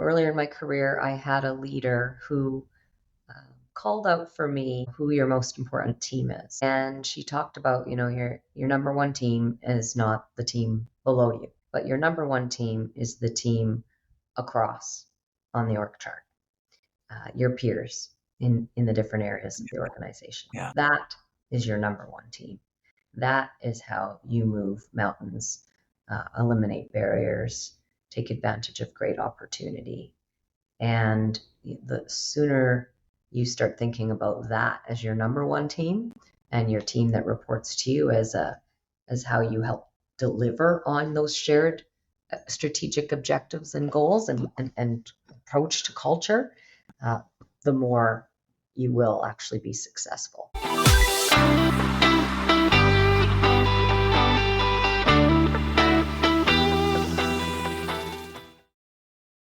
earlier in my career, I had a leader who called out for me who your most important team is. And she talked about, your number one team is not the team below you, but your number one team is the team across on the org chart, your peers in the different areas of the organization. Yeah. That is your number one team. That is how you move mountains, eliminate barriers, take advantage of great opportunity. And the sooner you start thinking about that as your number one team and your team that reports to you as how you help deliver on those shared strategic objectives and goals and approach to culture, the more you will actually be successful.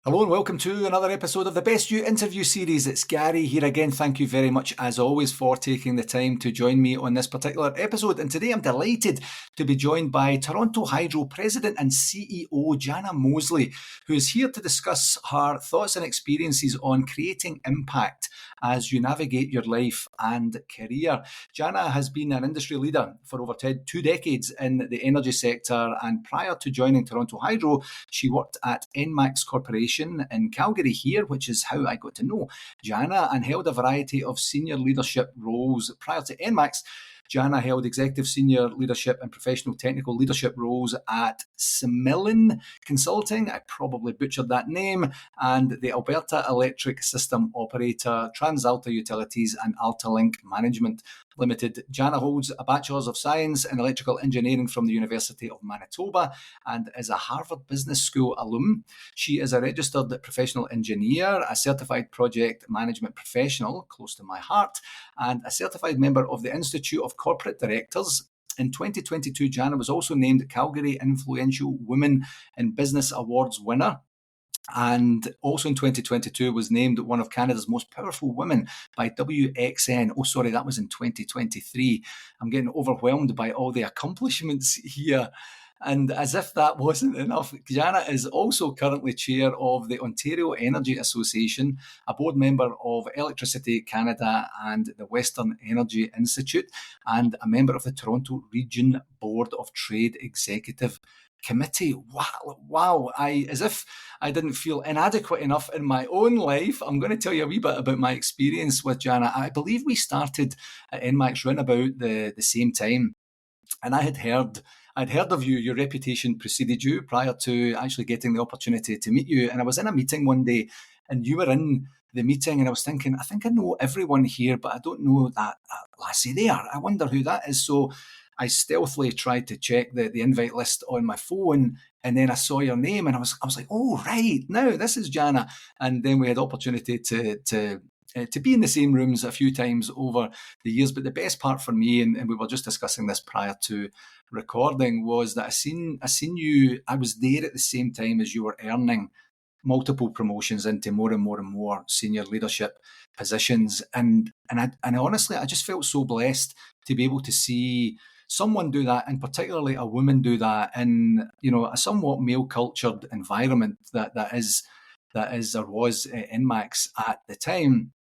Hello and welcome to another episode of the Best You interview series. It's Gary here again. Thank you very much as always for taking the time to join me on this particular episode. And today I'm delighted to be joined by Toronto Hydro President and CEO Jana Mosley, who is here to discuss her thoughts and experiences on creating impact as you navigate your life and career. Jana has been an industry leader for over 2 decades in the energy sector, and prior to joining Toronto Hydro, she worked at NMAX Corporation in Calgary here, which is how I got to know Jana, and held a variety of senior leadership roles. Prior to NMAX, Jana held executive senior leadership and professional technical leadership roles at Similin Consulting, I probably butchered that name, and the Alberta Electric System Operator, TransAlta Utilities and AltaLink Management Limited. Jana holds a Bachelor's of Science in Electrical Engineering from the University of Manitoba and is a Harvard Business School alum. She is a registered professional engineer, a certified project management professional, close to my heart, and a certified member of the Institute of Corporate Directors. In 2022, Jana was also named Calgary Influential Women in Business Awards winner. And also in 2022 was named one of Canada's most powerful women by WXN. Oh, sorry, that was in 2023. I'm getting overwhelmed by all the accomplishments here. And as if that wasn't enough, Jana is also currently chair of the Ontario Energy Association, a board member of Electricity Canada and the Western Energy Institute, and a member of the Toronto Region Board of Trade Executive Committee. Wow. As if I didn't feel inadequate enough in my own life, I'm going to tell you a wee bit about my experience with Jana. I believe we started at NMAX around about the same time. And I'd heard of you. Your reputation preceded you prior to actually getting the opportunity to meet you. And I was in a meeting one day and you were in the meeting and I was thinking, I think I know everyone here, but I don't know that lassie there. I wonder who that is. So I stealthily tried to check the invite list on my phone, and then I saw your name and I was like, oh, right, now this is Jana. And then we had opportunity to be in the same rooms a few times over the years. But the best part for me, and we were just discussing this prior to recording, was that I seen you, I was there at the same time as you were earning multiple promotions into more and more and more senior leadership positions. And I honestly, I just felt so blessed to be able to see someone do that, and particularly a woman do that in, a somewhat male-cultured environment that is or was NMAX at the time.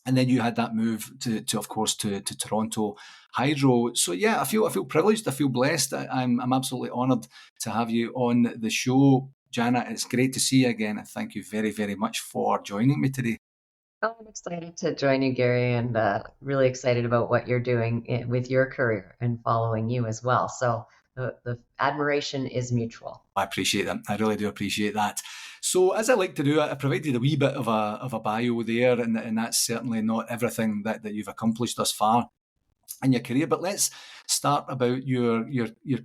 And then you had that move to Toronto Hydro. So yeah, I feel privileged. I feel blessed. I'm absolutely honoured to have you on the show, Jana. It's great to see you again, and thank you very, very much for joining me today. I'm excited to join you, Gary, and really excited about what you're doing with your career and following you as well. So the admiration is mutual. I appreciate that. I really do appreciate that. So as I like to do, I provided a wee bit of a bio there, and that's certainly not everything that you've accomplished thus far in your career. But let's start about your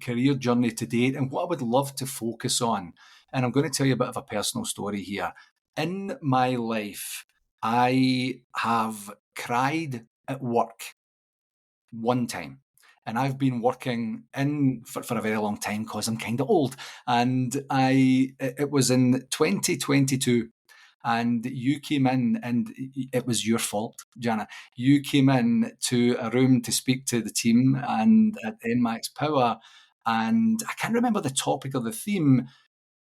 career journey to date and what I would love to focus on. And I'm going to tell you a bit of a personal story here. In my life, I have cried at work one time. And I've been working for a very long time because I'm kind of old. And it was in 2022. And you came in, and it was your fault, Jana. You came in to a room to speak to the team and at NMAX Power. And I can't remember the topic or the theme,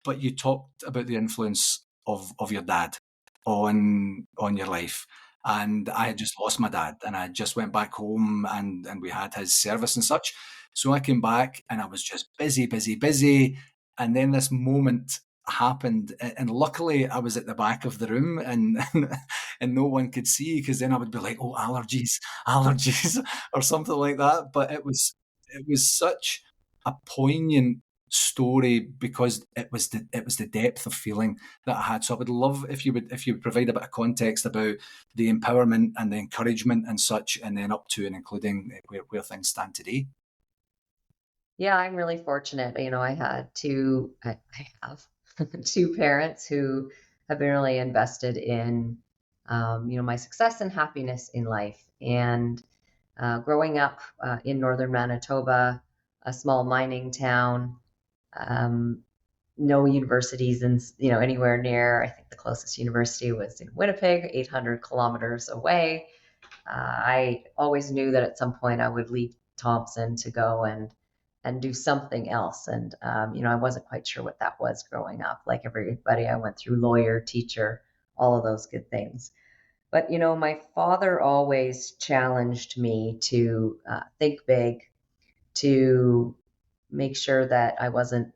but you talked about the influence of your dad on your life. And I had just lost my dad, and I just went back home, and we had his service and such. So I came back and I was just busy, busy, busy. And then this moment happened, and luckily I was at the back of the room, and no one could see, because then I would be like, oh, allergies, allergies, or something like that. But it was such a poignant story, because it was the depth of feeling that I had. So I would love if you would provide a bit of context about the empowerment and the encouragement and such, and then up to and including where things stand today. Yeah, I'm really fortunate. I have two parents who have been really invested in, my success and happiness in life. And growing up in Northern Manitoba, a small mining town, um, no universities in, anywhere near. I think the closest university was in Winnipeg, 800 kilometers away. I always knew that at some point I would leave Thompson to go and do something else. And I wasn't quite sure what that was growing up. Like everybody, I went through lawyer, teacher, all of those good things. But my father always challenged me to think big, to make sure that I wasn't,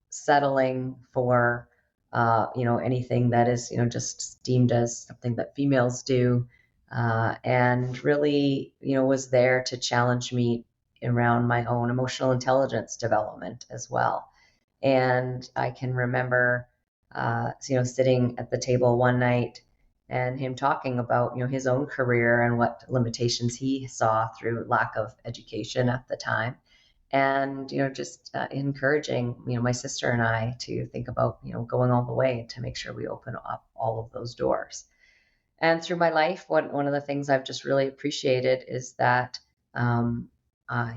settling for, anything that is, just deemed as something that females do, and really, was there to challenge me around my own emotional intelligence development as well. And I can remember, sitting at the table one night and him talking about, his own career and what limitations he saw through lack of education at the time. And, just encouraging, my sister and I to think about, going all the way to make sure we open up all of those doors. And through my life, one of the things I've just really appreciated is that,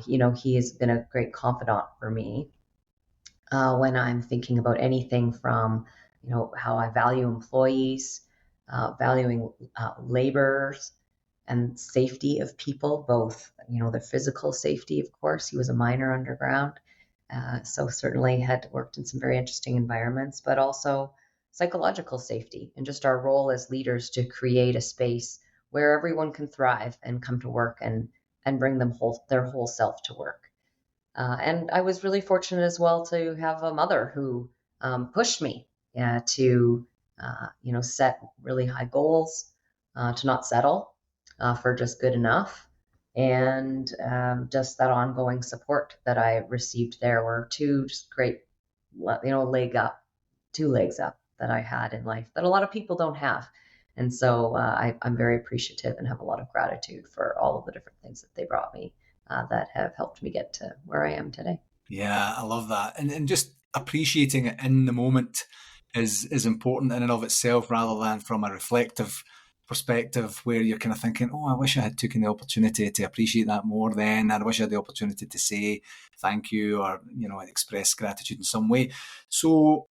he has been a great confidant for me when I'm thinking about anything from, how I value employees, valuing laborers and safety of people, both, the physical safety, of course. He was a miner underground, so certainly had worked in some very interesting environments, but also psychological safety and just our role as leaders to create a space where everyone can thrive and come to work and bring their whole self to work. And I was really fortunate as well to have a mother who pushed me to, set really high goals, to not settle for just good enough. And just that ongoing support that I received there were two just great, two legs up that I had in life that a lot of people don't have. And so I'm very appreciative and have a lot of gratitude for all of the different things that they brought me that have helped me get to where I am today. Yeah, I love that. And just appreciating it in the moment is important in and of itself, rather than from a reflective perspective where you're kind of thinking, oh, I wish I had taken the opportunity to appreciate that more then. I wish I had the opportunity to say thank you, or, express gratitude in some way. So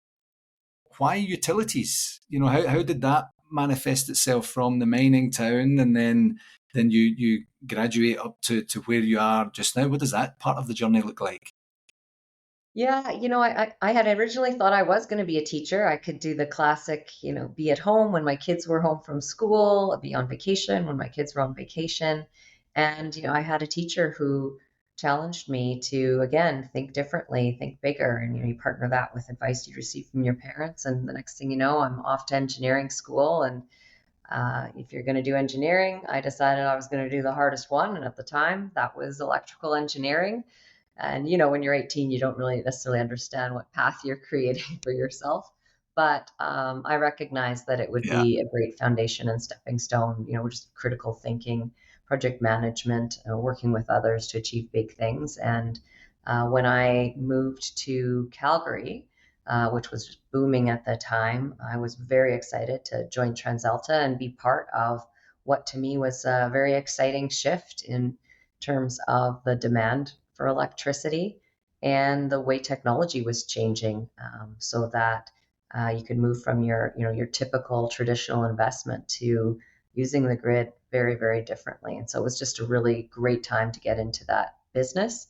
why utilities? How did that manifest itself from the mining town, and then you graduate up to where you are just now? What does that part of the journey look like? Yeah, I had originally thought I was going to be a teacher. I could do the classic, be at home when my kids were home from school, be on vacation when my kids were on vacation. And, I had a teacher who challenged me to, again, think differently, think bigger. And, you partner that with advice you receive from your parents. And the next thing you know, I'm off to engineering school. And if you're going to do engineering, I decided I was going to do the hardest one. And at the time, that was electrical engineering. And, when you're 18, you don't really necessarily understand what path you're creating for yourself. But I recognized that it would Yeah. be a great foundation and stepping stone, just critical thinking, project management, working with others to achieve big things. And when I moved to Calgary, which was booming at the time, I was very excited to join TransAlta and be part of what to me was a very exciting shift in terms of the demand for electricity and the way technology was changing, so that you could move from your typical traditional investment to using the grid very, very differently. And so it was just a really great time to get into that business.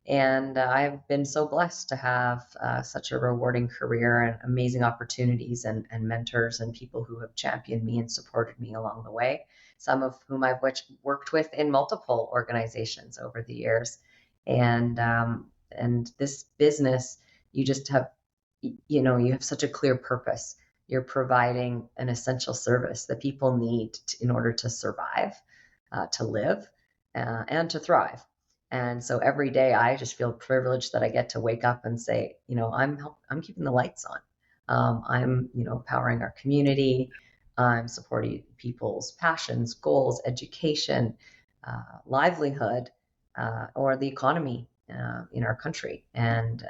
And I've been so blessed to have such a rewarding career and amazing opportunities and mentors and people who have championed me and supported me along the way, some of whom I've worked with in multiple organizations over the years. And this business, you just have, you have such a clear purpose. You're providing an essential service that people need in order to survive, to live, and to thrive. And so every day I just feel privileged that I get to wake up and say, I'm keeping the lights on. I'm, powering our community. I'm supporting people's passions, goals, education, livelihood, or the economy in our country. And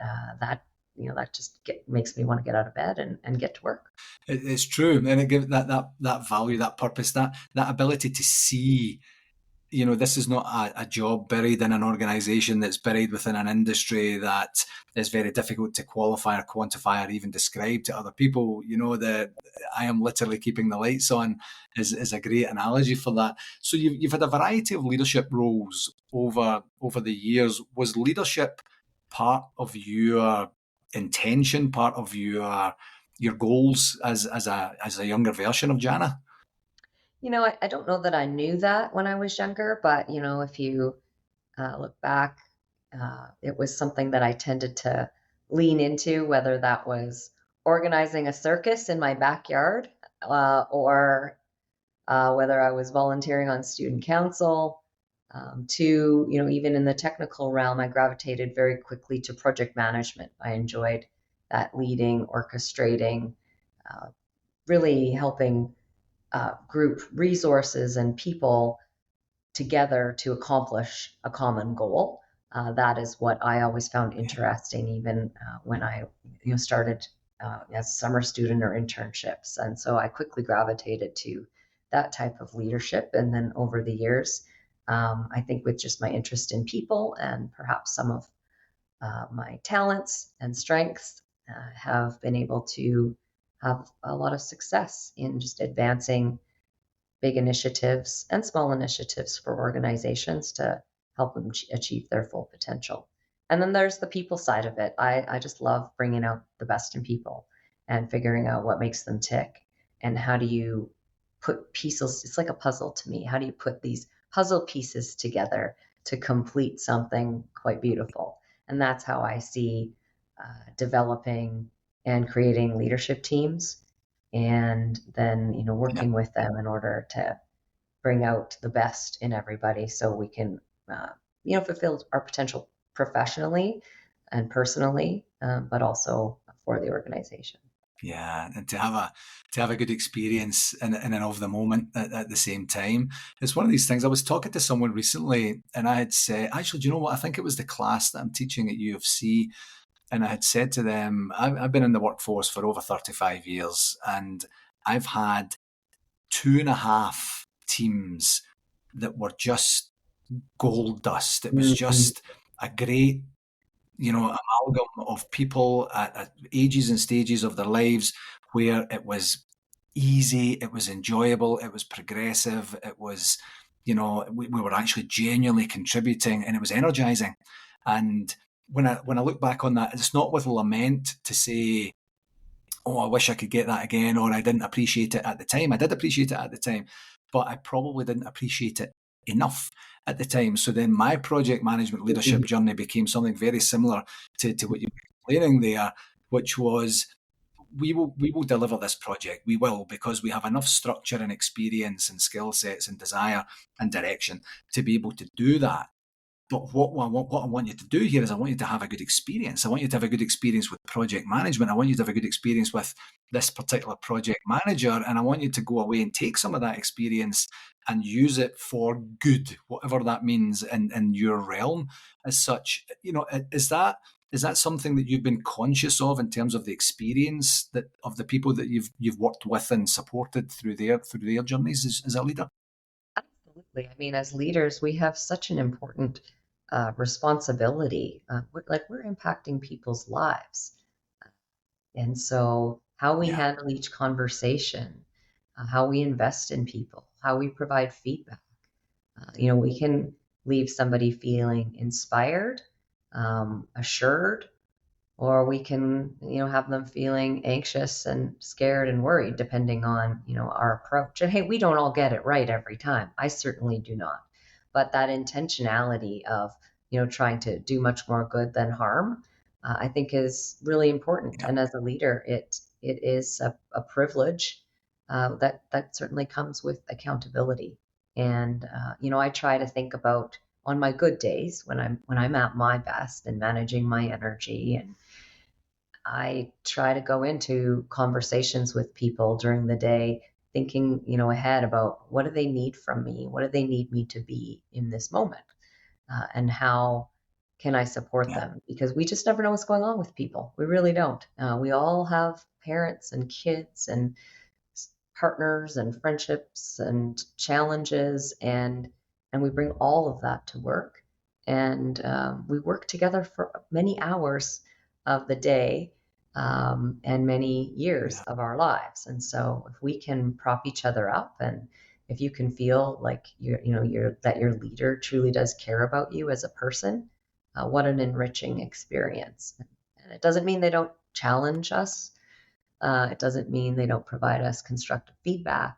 that just makes me want to get out of bed and get to work. It's true, and it gives that value, that purpose, that ability to see. This is not a job buried in an organization that's buried within an industry that is very difficult to qualify or quantify or even describe to other people. That I am literally keeping the lights on is a great analogy for that. So you've had a variety of leadership roles over the years. Was leadership part of your intention, part of your goals as a younger version of Jana? I don't know that I knew that when I was younger, but if you look back, it was something that I tended to lean into, whether that was organizing a circus in my backyard, or whether I was volunteering on student council, to, even in the technical realm, I gravitated very quickly to project management. I enjoyed that leading, orchestrating, really helping group resources and people together to accomplish a common goal. That is what I always found interesting, even when I started as a summer student or internships. And so I quickly gravitated to that type of leadership. And then over the years, I think with just my interest in people and perhaps some of my talents and strengths, have been able to have a lot of success in just advancing big initiatives and small initiatives for organizations to help them achieve their full potential. And then there's the people side of it. I just love bringing out the best in people and figuring out what makes them tick, and how do you put pieces, it's like a puzzle to me. How do you put these puzzle pieces together to complete something quite beautiful? And that's how I see developing and creating leadership teams, and then Yeah. working with them in order to bring out the best in everybody, so we can fulfill our potential professionally and personally, but also for the organization. Yeah, and to have a good experience in and of the moment at the same time. It's one of these things. I was talking to someone recently, and I had said, actually, do you know what? I think it was the class that I'm teaching at U of C, and I had said to them, I've been in the workforce for over 35 years, and I've had two and a half teams that were just gold dust. It was Mm-hmm. just a great amalgam of people at ages and stages of their lives where it was easy, it was enjoyable, it was progressive, it was, we were actually genuinely contributing, and it was energizing. And when I look back on that, it's not with lament to say, oh, I wish I could get that again, or I didn't appreciate it at the time. I did appreciate it at the time, but I probably didn't appreciate it enough at the time. So then my project management leadership journey became something very similar to what you're explaining there, which was we will deliver this project. We will, because we have enough structure and experience and skill sets and desire and direction to be able to do that. But what I want you to do here is I want you to have a good experience. I want you to have a good experience with project management. I want you to have a good experience with this particular project manager. And I want you to go away and take some of that experience and use it for good, whatever that means in your realm as such. Is that something that you've been conscious of in terms of the experience that of the people that you've worked with and supported through their journeys as a leader? Absolutely. I mean, as leaders, we have such an important responsibility. We're impacting people's lives. And so, how we Yeah. handle each conversation, how we invest in people, how we provide feedback, we can leave somebody feeling inspired, assured, or we can, have them feeling anxious and scared and worried, depending on, our approach. And hey, we don't all get it right every time. I certainly do not. But that intentionality of, trying to do much more good than harm, I think is really important. Yeah. And as a leader, it is a privilege that certainly comes with accountability. And I try to think about on my good days when I'm at my best and managing my energy, and I try to go into conversations with people during the day thinking, ahead about what do they need from me? What do they need me to be in this moment? And how can I support Yeah. them? Because we just never know what's going on with people. We really don't. We all have parents and kids and partners and friendships and challenges, and we bring all of that to work, and we work together for many hours of the day, and many years Yeah. of our lives. And so if we can prop each other up, and if you can feel like that your leader truly does care about you as a person, what an enriching experience. And it doesn't mean they don't challenge us. It doesn't mean they don't provide us constructive feedback,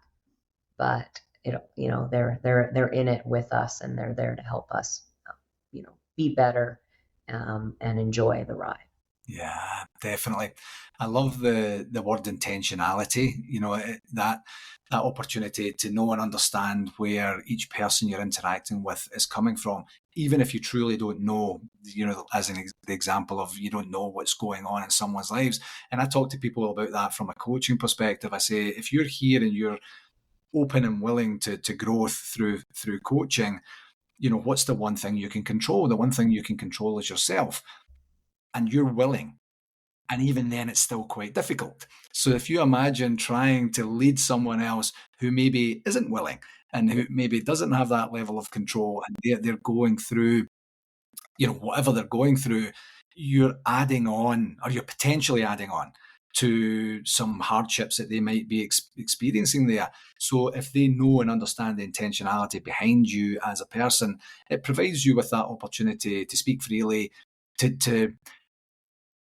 but they're in it with us, and they're there to help us, be better, and enjoy the ride. Yeah, definitely. I love the word intentionality. That opportunity to know and understand where each person you're interacting with is coming from, even if you truly don't know. As the example of you don't know what's going on in someone's lives. And I talk to people about that from a coaching perspective. I say if you're here and you're open and willing to growth through coaching, what's the one thing you can control? The one thing you can control is yourself, and you're willing, and even then, it's still quite difficult. So if you imagine trying to lead someone else who maybe isn't willing and who maybe doesn't have that level of control, and they're going through, whatever they're going through, you're adding on, or you're potentially adding on to some hardships that they might be experiencing there. So if they know and understand the intentionality behind you as a person, it provides you with that opportunity to speak freely, to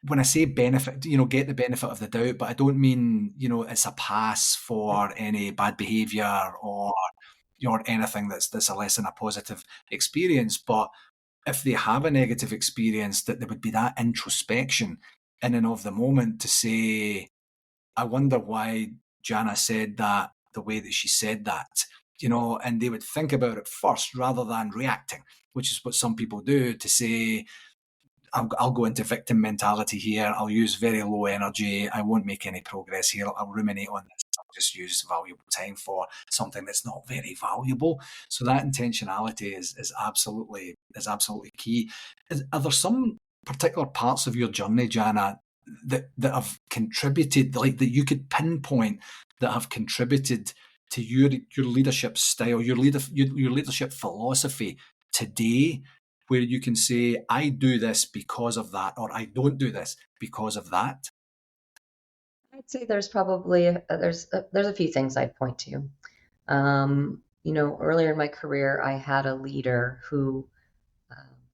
when I say benefit, get the benefit of the doubt, but I don't mean, it's a pass for any bad behavior or anything that's a less than a positive experience. But if they have a negative experience, that there would be that introspection in and of the moment to say, I wonder why Jana said that the way that she said that, and they would think about it first rather than reacting, which is what some people do to say, I'll go into victim mentality here. I'll use very low energy. I won't make any progress here. I'll ruminate on this. I'll just use valuable time for something that's not very valuable. So that intentionality is absolutely key. Are there some particular parts of your journey, Jana, that have contributed, like that you could pinpoint, that have contributed to your leadership style, your leadership philosophy today, where you can say, I do this because of that, or I don't do this because of that? I'd say there's probably there's a few things I'd point to. Earlier in my career, I had a leader who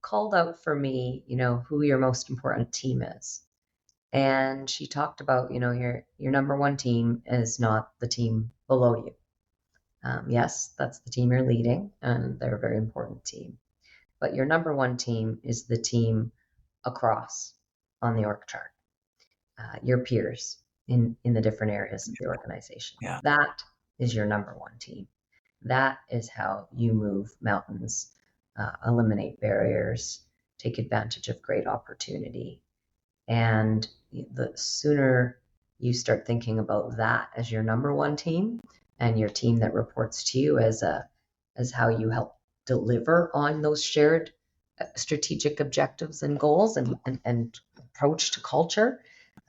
called out for me, who your most important team is. And she talked about, your number one team is not the team below you. Yes, that's the team you're leading, and they're a very important team. But your number one team is the team across on the org chart, your peers in the different areas of the organization. Yeah. That is your number one team. That is how you move mountains, eliminate barriers, take advantage of great opportunity. And the sooner you start thinking about that as your number one team, and your team that reports to you as how you help deliver on those shared strategic objectives and goals, and approach to culture,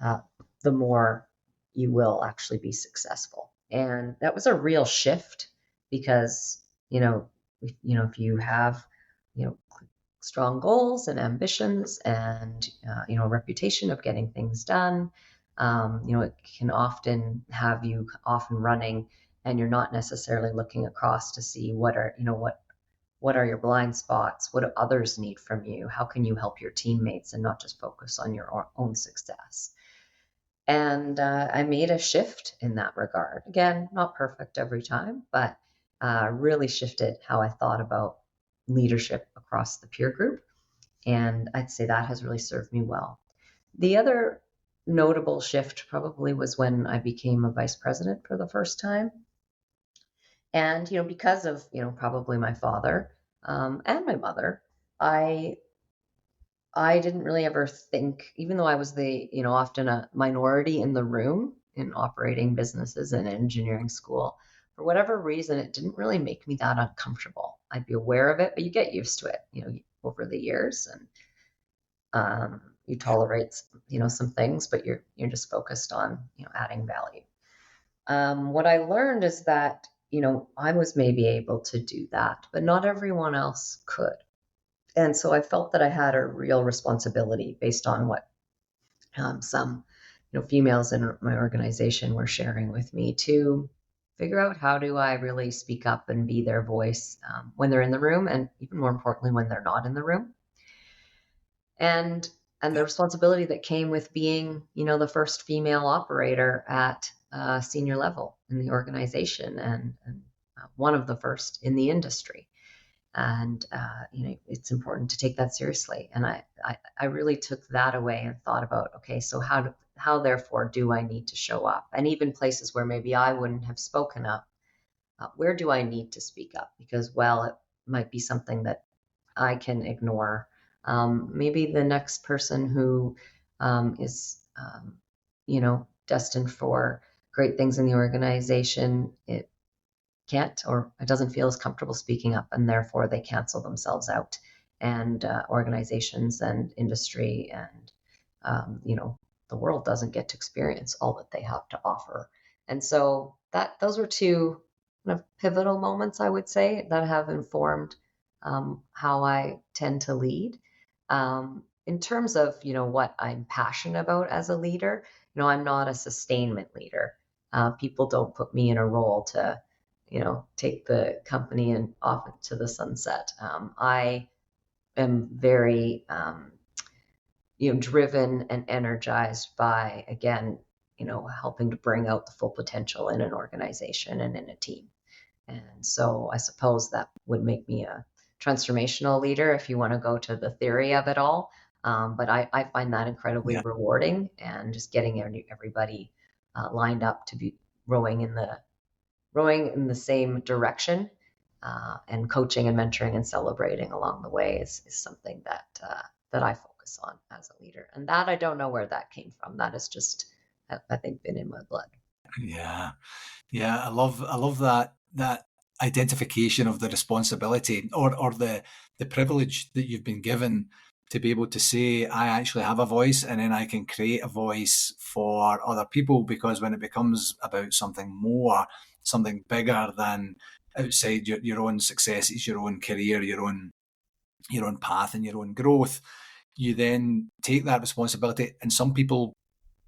uh, the more you will actually be successful. And that was a real shift, because if you have strong goals and ambitions, and a reputation of getting things done, it can often have you often running, and you're not necessarily looking across to see what what are your blind spots? What do others need from you? How can you help your teammates and not just focus on your own success? And I made a shift in that regard. Again, not perfect every time, but really shifted how I thought about leadership across the peer group. And I'd say that has really served me well. The other notable shift probably was when I became a vice president for the first time. And, because of, probably my father and my mother, I I didn't really ever think, even though I was often a minority in the room in operating businesses and engineering school, for whatever reason, it didn't really make me that uncomfortable. I'd be aware of it, but you get used to it, over the years, and you Yeah. tolerate, some things, but you're just focused on, adding value. What I learned is that, I was maybe able to do that, but not everyone else could. And so I felt that I had a real responsibility based on what some females in my organization were sharing with me to figure out how do I really speak up and be their voice when they're in the room, and even more importantly when they're not in the room. And the Yeah. responsibility that came with being the first female operator at senior level in the organization, and one of the first in the industry. And it's important to take that seriously. And I really took that away and thought about, okay, so how therefore do I need to show up? And even places where maybe I wouldn't have spoken up, where do I need to speak up? Because, well, it might be something that I can ignore. Maybe the next person who is destined for great things in the organization, it can't, or it doesn't feel as comfortable speaking up, and therefore they cancel themselves out. And organizations and industry and the world doesn't get to experience all that they have to offer. And so those were two kind of pivotal moments, I would say, that have informed how I tend to lead. In terms of what I'm passionate about as a leader, I'm not a sustainment leader. People don't put me in a role to take the company and off into the sunset. I am very, driven and energized by, again, helping to bring out the full potential in an organization and in a team. And so I suppose that would make me a transformational leader if you want to go to the theory of it all. But I find that incredibly Yeah. rewarding, and just getting everybody lined up to be rowing in the same direction, and coaching and mentoring and celebrating along the way is something that I focus on as a leader. And that I don't know where that came from. That has just, I think, been in my blood. Yeah. Yeah, I love that identification of the responsibility, or the privilege that you've been given to be able to say, I actually have a voice, and then I can create a voice for other people. Because when it becomes about something more, something bigger than outside your own successes, your own career, your own path and your own growth, you then take that responsibility. And some people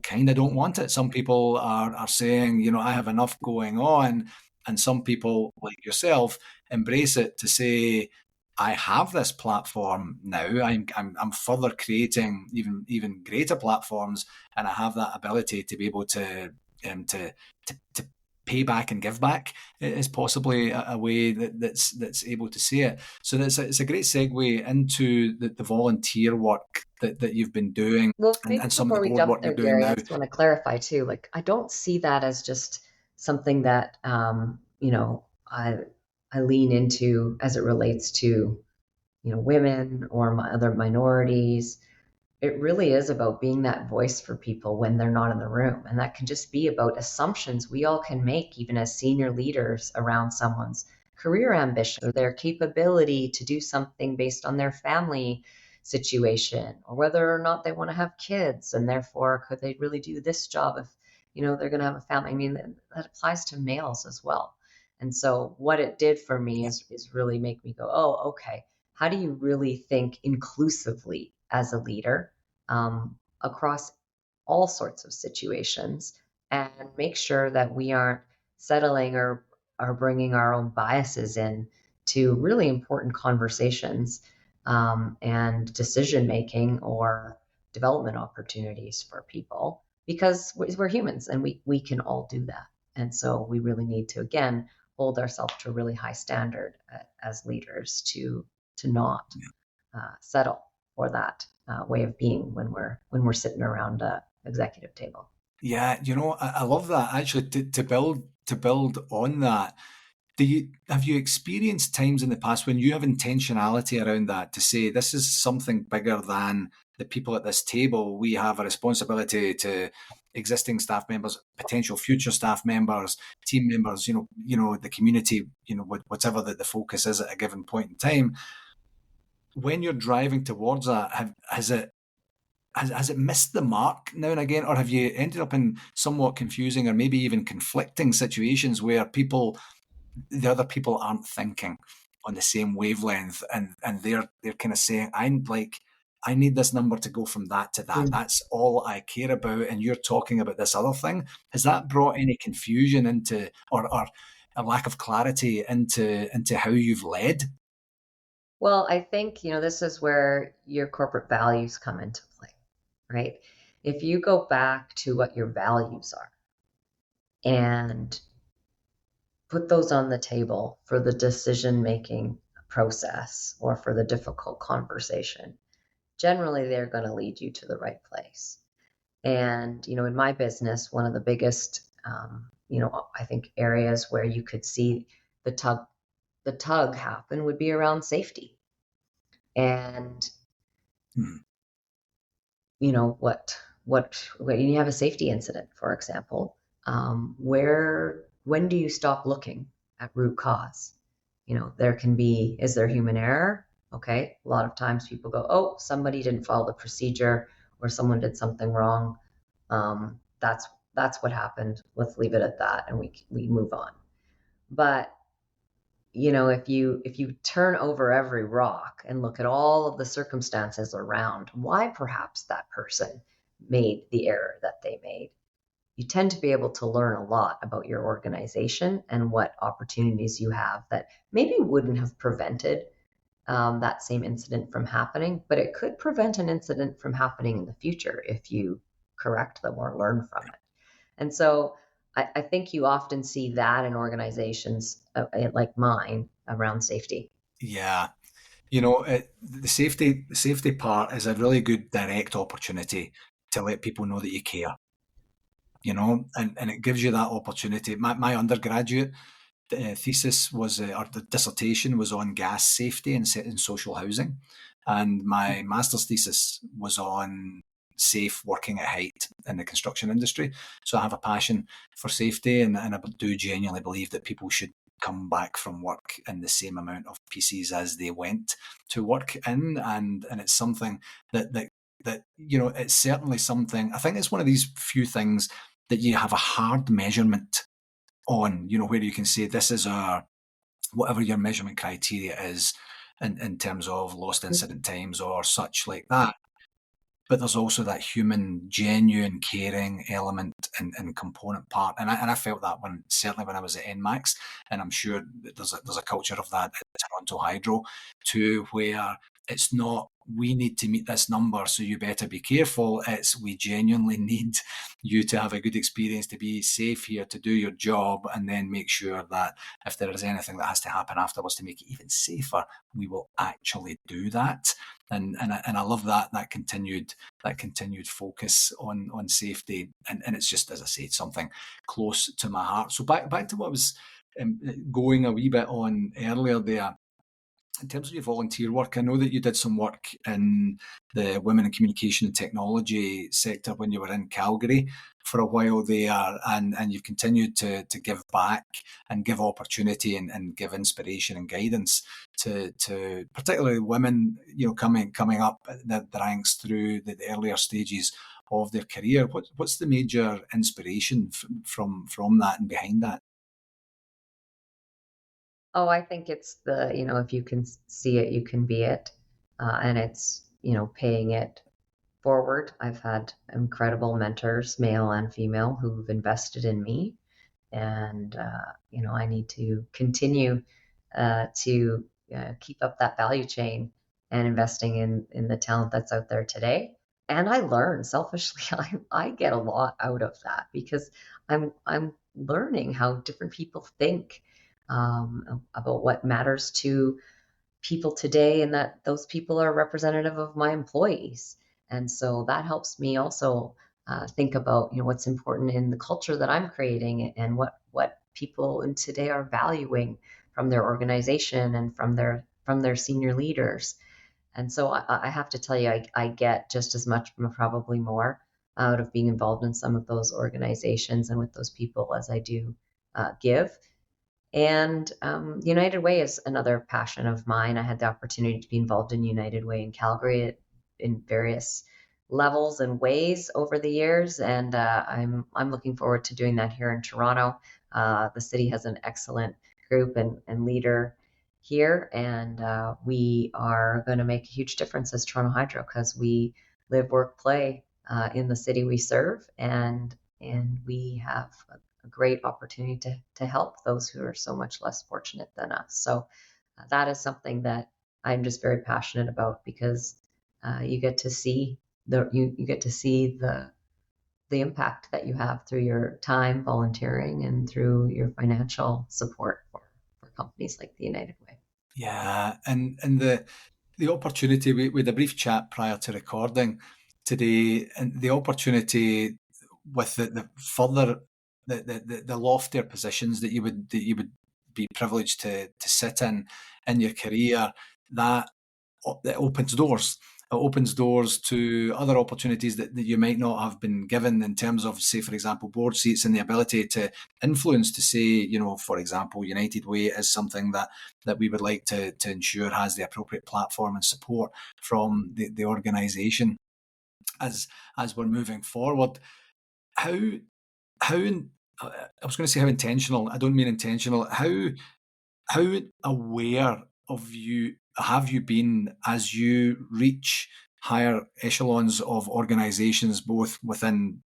kind of don't want it. Some people are saying, I have enough going on. And some people, like yourself, embrace it to say, I have this platform now. I'm further creating even greater platforms, and I have that ability to be able to to pay back and give back is possibly a way that's able to see it. So it's a great segue into the volunteer work that you've been doing, Well, maybe and some of before the we board jump work you're there, doing Gary, I now. just want to clarify too. Like, I don't see that as just something that I lean into as it relates to women or my other minorities. It really is about being that voice for people when they're not in the room. And that can just be about assumptions we all can make, even as senior leaders, around someone's career ambition or their capability to do something based on their family situation, or whether or not they want to have kids, and therefore could they really do this job if they're going to have a family. I mean, that applies to males as well. And so what it did for me is really make me go, oh, okay, how do you really think inclusively as a leader, across all sorts of situations, and make sure that we aren't settling or bringing our own biases in to really important conversations and decision making or development opportunities for people, because we're humans and we can all do that. And so we really need to, again, hold ourselves to a really high standard as leaders to not settle for that way of being when we're sitting around a executive table. Yeah, I love that actually. To build on that, have you experienced times in the past when you have intentionality around that to say this is something bigger than the people at this table? We have a responsibility to existing staff members, potential future staff members, team members, the community, whatever the focus is at a given point in time. When you're driving towards that, has it missed the mark now and again, or have you ended up in somewhat confusing or maybe even conflicting situations where the other people aren't thinking on the same wavelength, and they're kind of saying, I need this number to go from that to that. Mm. That's all I care about, and you're talking about this other thing. Has that brought any confusion into or a lack of clarity into how you've led? Well, I think, this is where your corporate values come into play, right? If you go back to what your values are and put those on the table for the decision making process or for the difficult conversation, generally they're going to lead you to the right place. And, in my business, one of the biggest, I think areas where you could see the tug happen would be around safety. And Hmm. When you have a safety incident, for example, when do you stop looking at root cause? There can be, is there human error? Okay. A lot of times people go, oh, somebody didn't follow the procedure or someone did something wrong. That's what happened. Let's leave it at that. And we move on. But if you turn over every rock and look at all of the circumstances around why perhaps that person made the error that they made, you tend to be able to learn a lot about your organization and what opportunities you have that maybe wouldn't have prevented that same incident from happening, but it could prevent an incident from happening in the future if you correct them or learn from it. And so I think you often see that in organizations like mine around safety. Yeah. The safety part is a really good direct opportunity to let people know that you care, and it gives you that opportunity. My undergraduate thesis was, or the dissertation was on gas safety in social housing, and my master's thesis was on safe working at height in the construction industry. So I have a passion for safety, and I do genuinely believe that people should come back from work in the same amount of pieces as they went to work in, and it's something that it's certainly something. I think it's one of these few things that you have a hard measurement on, where you can say this is our, whatever your measurement criteria is in terms of lost incident times or such like that. But there's also that human, genuine, caring element and component part, and I felt that one certainly when I was at NMAX, and I'm sure that there's a culture of that at Toronto Hydro too, where it's not we need to meet this number, so you better be careful. It's we genuinely need you to have a good experience, to be safe here, to do your job, and then make sure that if there is anything that has to happen afterwards to make it even safer, we will actually do that. And I love that continued focus on safety, and it's just, as I said, something close to my heart. So back to what I was going a wee bit on earlier there. In terms of your volunteer work, I know that you did some work in the women in communication and technology sector when you were in Calgary for a while there, and you've continued to give back and give opportunity and give inspiration and guidance to particularly women, coming up the ranks through the earlier stages of their career. What's the major inspiration from that and behind that? Oh, I think it's if you can see it, you can be it. And it's, paying it forward. I've had incredible mentors, male and female, who've invested in me. And, I need to continue to keep up that value chain and investing in the talent that's out there today. And I learn selfishly, I get a lot out of that because I'm learning how different people think about what matters to people today, and that those people are representative of my employees. And so that helps me also think about what's important in the culture that I'm creating, and what people in today are valuing from their organization and from their senior leaders. And so I have to tell you, I get just as much, probably more, out of being involved in some of those organizations and with those people as I do give. And United Way is another passion of mine. I had the opportunity to be involved in United Way in Calgary in various levels and ways over the years, and I'm looking forward to doing that here in Toronto. The city has an excellent group and leader here, and we are going to make a huge difference as Toronto Hydro, because we live, work, play in the city we serve, and we have a great opportunity to help those who are so much less fortunate than us. So that is something that I'm just very passionate about, because you get to see the impact that you have through your time volunteering and through your financial support for companies like the United Way. Yeah, and the opportunity, we had a brief chat prior to recording today, and the opportunity with the further the loftier positions that you would be privileged to sit in your career, that opens doors. It opens doors to other opportunities that you might not have been given, in terms of, say, for example, board seats, and the ability to influence, to say, for example, United Way is something that we would like to ensure has the appropriate platform and support from the organisation as we're moving forward. How I was going to say how intentional, I don't mean intentional, how aware of you have you been as you reach higher echelons of organizations, both within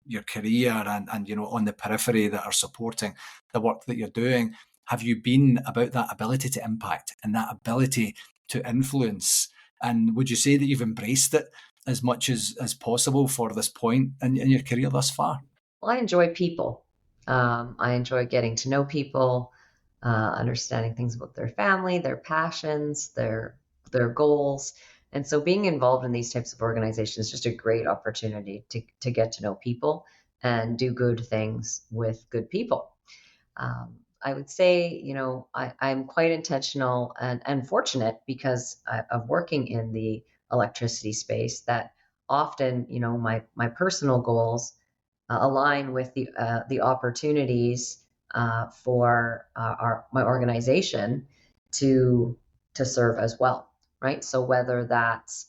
your career and on the periphery, that are supporting the work that you're doing? Have you been about that ability to impact and that ability to influence? And would you say that you've embraced it as much as possible for this point in your career thus far? Well, I enjoy people. I enjoy getting to know people, understanding things about their family, their passions, their goals. And so being involved in these types of organizations is just a great opportunity to get to know people and do good things with good people. I would say, I'm quite intentional and fortunate, because of working in the electricity space, that often, my personal goals align with the opportunities for my organization to serve as well, right? So whether that's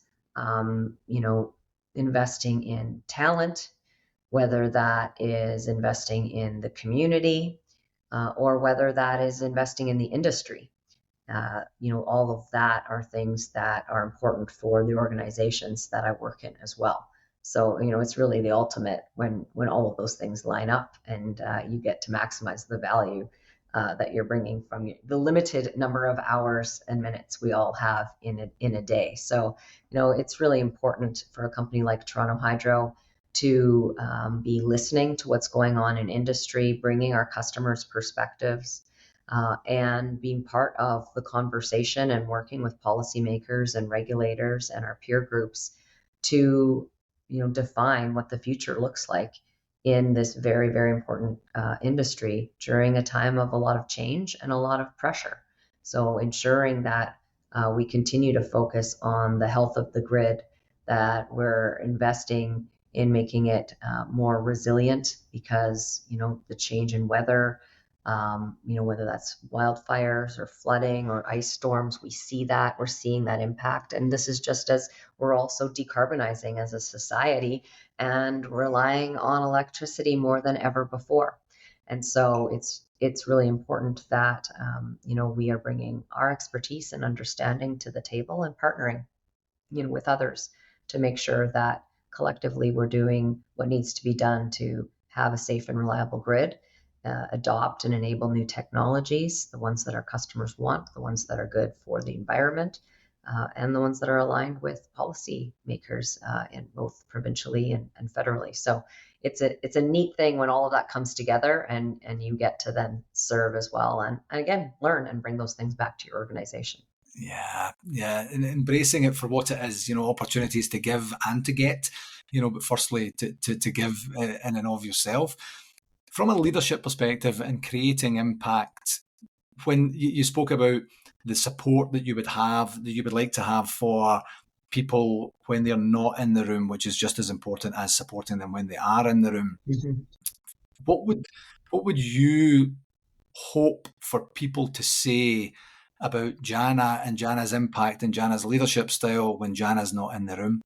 investing in talent, whether that is investing in the community, or whether that is investing in the industry. All of that are things that are important for the organizations that I work in as well. So, it's really the ultimate when all of those things line up, and you get to maximize the value that you're bringing from the limited number of hours and minutes we all have in a day. So, it's really important for a company like Toronto Hydro to be listening to what's going on in industry, bringing our customers' perspectives, and being part of the conversation, and working with policymakers and regulators and our peer groups to define what the future looks like in this very, very important industry during a time of a lot of change and a lot of pressure. So ensuring that we continue to focus on the health of the grid, that we're investing in making it more resilient, because the change in weather, whether that's wildfires or flooding or ice storms, we're seeing that impact. And this is just as we're also decarbonizing as a society and relying on electricity more than ever before. And so it's really important that, we are bringing our expertise and understanding to the table, and partnering, with others, to make sure that collectively we're doing what needs to be done to have a safe and reliable grid, adopt and enable new technologies, the ones that our customers want, the ones that are good for the environment, and the ones that are aligned with policy makers in both provincially and federally. So it's a neat thing when all of that comes together and you get to then serve as well, and again, learn and bring those things back to your organization. Yeah, and embracing it for what it is, opportunities to give and to get, but firstly to give in and of yourself. From a leadership perspective and creating impact, when you spoke about the support that you would like to have for people when they're not in the room, which is just as important as supporting them when they are in the room. Mm-hmm. What would you hope for people to say about Jana and Jana's impact and Jana's leadership style when Jana's not in the room?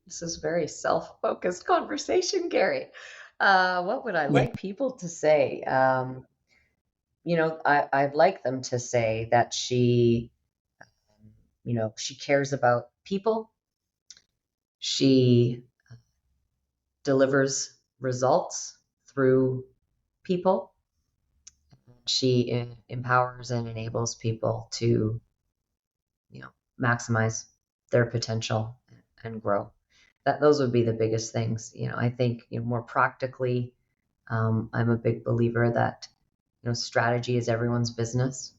This is a very self-focused conversation, Gary. What would I like people to say? I'd like them to say that she cares about people. She delivers results through people. She empowers and enables people to, maximize their potential and grow. Those would be the biggest things. I think, more practically, I'm a big believer that, strategy is everyone's business.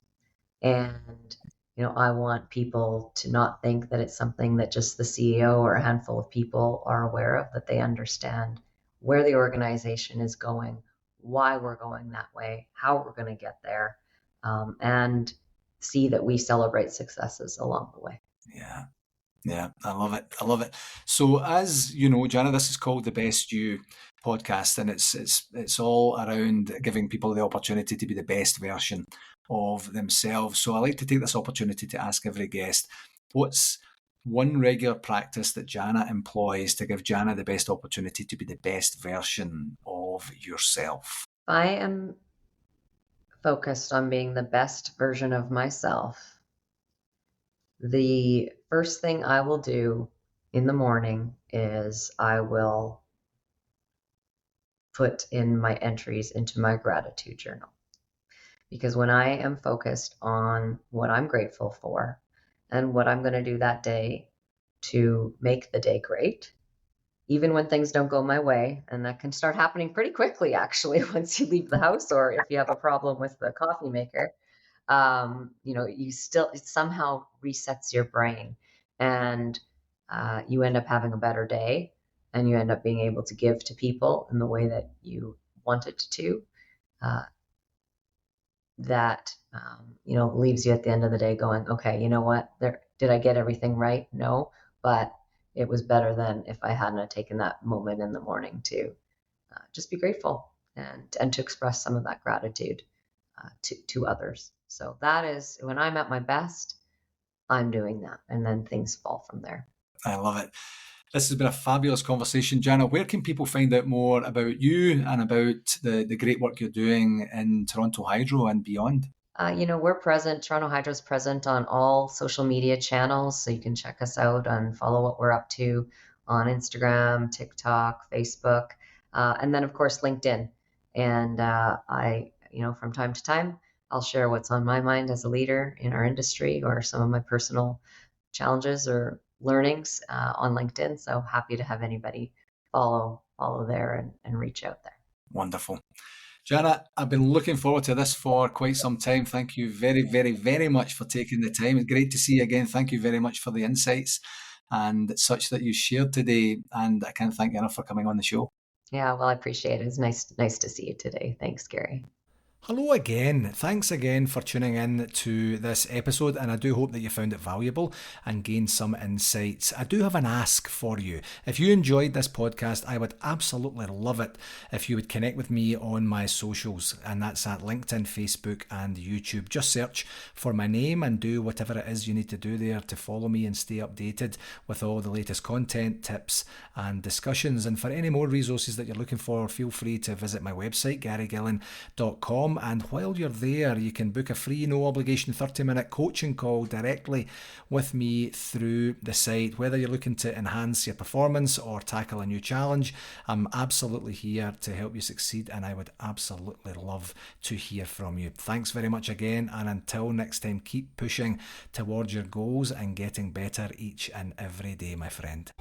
And, I want people to not think that it's something that just the CEO or a handful of people are aware of, that they understand where the organization is going, why we're going that way, how we're going to get there, and see that we celebrate successes along the way. Yeah, I love it. So, as you know, Jana, this is called the Best You podcast, and it's all around giving people the opportunity to be the best version of themselves. So I like to take this opportunity to ask every guest, what's one regular practice that Jana employs to give Jana the best opportunity to be the best version of yourself? I am focused on being the best version of myself. The first thing I will do in the morning is I will put in my entries into my gratitude journal. Because when I am focused on what I'm grateful for and what I'm going to do that day to make the day great, even when things don't go my way, and that can start happening pretty quickly, actually, once you leave the house, or if you have a problem with the coffee maker, it somehow resets your brain, and you end up having a better day, and you end up being able to give to people in the way that you wanted to. That leaves you at the end of the day going, okay, you know what? Did I get everything right? No, but it was better than if I hadn't taken that moment in the morning to just be grateful and to express some of that gratitude to others. So that is when I'm at my best, I'm doing that, and then things fall from there. I love it. This has been a fabulous conversation. Jana, where can people find out more about you and about the great work you're doing in Toronto Hydro and beyond? We're present. Toronto Hydro is present on all social media channels, so you can check us out and follow what we're up to on Instagram, TikTok, Facebook, and then, of course, LinkedIn. And from time to time, I'll share what's on my mind as a leader in our industry or some of my personal challenges or learnings on LinkedIn. So happy to have anybody follow there and reach out there. Wonderful. Jana, I've been looking forward to this for quite some time. Thank you very, very, very much for taking the time. It's great to see you again. Thank you very much for the insights and such that you shared today. And I can't thank you enough for coming on the show. Yeah, well, I appreciate it. It's nice to see you today. Thanks, Gary. Hello again. Thanks again for tuning in to this episode, and I do hope that you found it valuable and gained some insights. I do have an ask for you. If you enjoyed this podcast, I would absolutely love it if you would connect with me on my socials, and that's at LinkedIn, Facebook, and YouTube. Just search for my name and do whatever it is you need to do there to follow me and stay updated with all the latest content, tips, and discussions. And for any more resources that you're looking for, feel free to visit my website, garygillen.com. gmail.com, and while you're there, you can book a free, no obligation 30-minute coaching call directly with me through the site. Whether you're looking to enhance your performance or tackle a new challenge, I'm absolutely here to help you succeed, and I would absolutely love to hear from you. Thanks very much again, and until next time, keep pushing towards your goals and getting better each and every day, my friend.